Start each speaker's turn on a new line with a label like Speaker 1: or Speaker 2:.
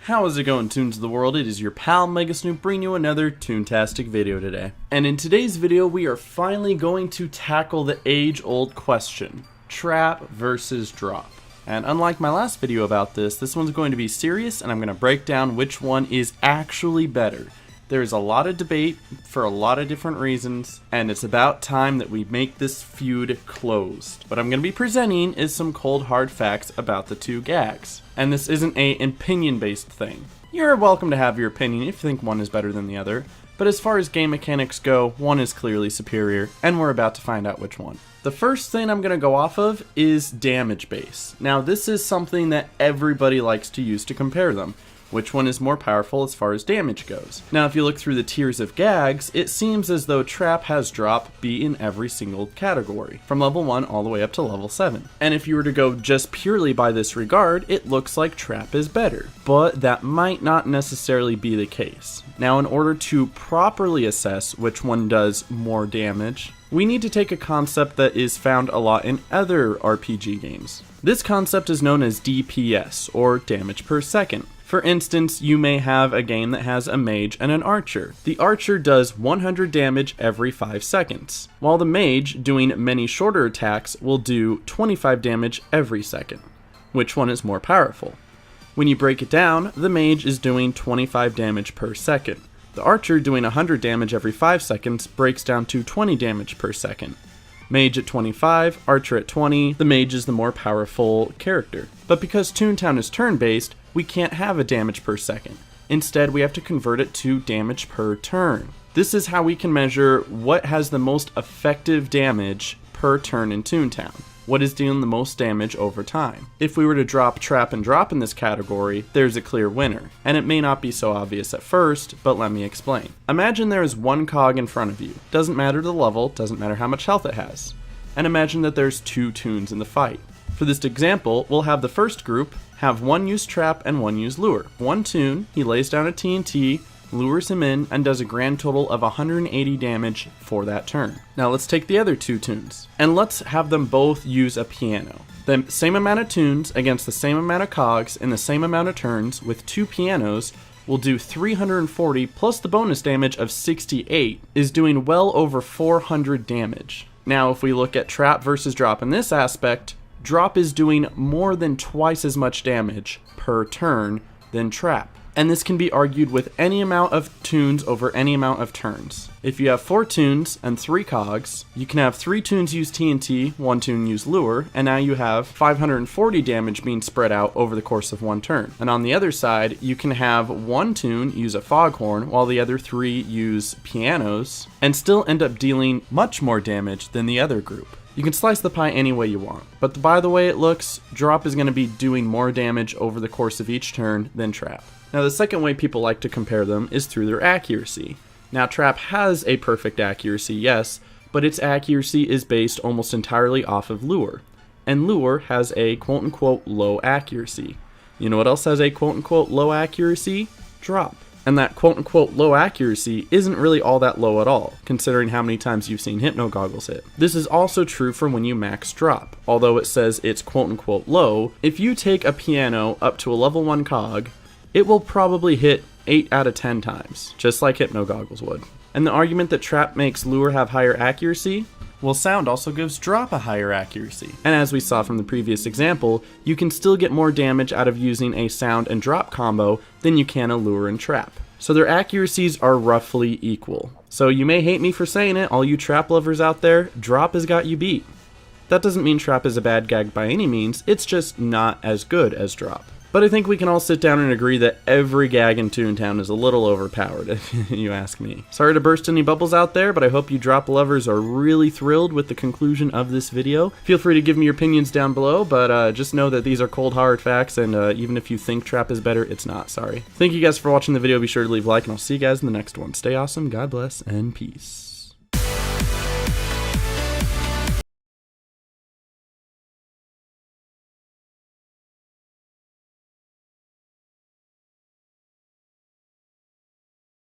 Speaker 1: How is it going, Toons of the world? It is your pal Mega Snoop bringing you another Toontastic video today. And in today's video, we are finally going to tackle the age-old question, trap versus drop. And unlike my last video about this one's going to be serious, and I'm going to break down which one is actually better. There is a lot of debate for a lot of different reasons, and it's about time that we make this feud closed. What I'm going to be presenting is some cold hard facts about the two gags. And this isn't an opinion-based thing. You're welcome to have your opinion if you think one is better than the other, but as far as game mechanics go, one is clearly superior, and we're about to find out which one. The first thing I'm going to go off of is damage base. Now this is something that everybody likes to use to compare them. Which one is more powerful as far as damage goes? Now if you look through the tiers of gags, it seems as though trap has drop be in every single category, from level 1 all the way up to level 7. And if you were to go just purely by this regard, it looks like trap is better. But that might not necessarily be the case. Now in order to properly assess which one does more damage, we need to take a concept that is found a lot in other RPG games. This concept is known as DPS, or damage per second. For instance, you may have a game that has a mage and an archer. The archer does 100 damage every 5 seconds, while the mage, doing many shorter attacks, will do 25 damage every second. Which one is more powerful? When you break it down, the mage is doing 25 damage per second. The archer, doing 100 damage every 5 seconds, breaks down to 20 damage per second. Mage at 25, archer at 20, the mage is the more powerful character. But because Toontown is turn-based, we can't have a damage per second. Instead, we have to convert it to damage per turn. This is how we can measure what has the most effective damage per turn in Toontown. What is dealing the most damage over time. If we were to drop trap and drop in this category, there's a clear winner. And it may not be so obvious at first, but let me explain. Imagine there is one cog in front of you. Doesn't matter the level, doesn't matter how much health it has. And imagine that there's two toons in the fight. For this example, we'll have the first group have one use trap and one use lure. One toon, he lays down a TNT, lures him in, and does a grand total of 180 damage for that turn. Now let's take the other two toons, and let's have them both use a piano. The same amount of toons against the same amount of cogs in the same amount of turns with two pianos will do 340 plus the bonus damage of 68 is doing well over 400 damage. Now if we look at trap versus drop in this aspect, drop is doing more than twice as much damage per turn than trap. And this can be argued with any amount of toons over any amount of turns. If you have 4 toons and 3 cogs, you can have 3 toons use TNT, 1 toon use lure, and now you have 540 damage being spread out over the course of one turn. And on the other side, you can have 1 toon use a foghorn, while the other 3 use pianos, and still end up dealing much more damage than the other group. You can slice the pie any way you want, but by the way it looks, drop is going to be doing more damage over the course of each turn than trap. Now the second way people like to compare them is through their accuracy. Now trap has a perfect accuracy, yes, but its accuracy is based almost entirely off of lure. And lure has a quote-unquote low accuracy. You know what else has a quote-unquote low accuracy? Drop. And that quote-unquote low accuracy isn't really all that low at all, considering how many times you've seen hypno goggles hit. This is also true for when you max drop. Although it says it's quote-unquote low, if you take a piano up to a level 1 cog, it will probably hit 8 out of 10 times, just like hypno goggles would. And the argument that trap makes lure have higher accuracy? Well, sound also gives drop a higher accuracy. And as we saw from the previous example, you can still get more damage out of using a sound and drop combo than you can a lure and trap. So their accuracies are roughly equal. So you may hate me for saying it, all you trap lovers out there, drop has got you beat. That doesn't mean trap is a bad gag by any means, it's just not as good as drop. But I think we can all sit down and agree that every gag in Toontown is a little overpowered, if you ask me. Sorry to burst any bubbles out there, but I hope you drop lovers are really thrilled with the conclusion of this video. Feel free to give me your opinions down below, but just know that these are cold hard facts, and even if you think trap is better, it's not, sorry. Thank you guys for watching the video, be sure to leave a like, and I'll see you guys in the next one. Stay awesome, God bless, and peace.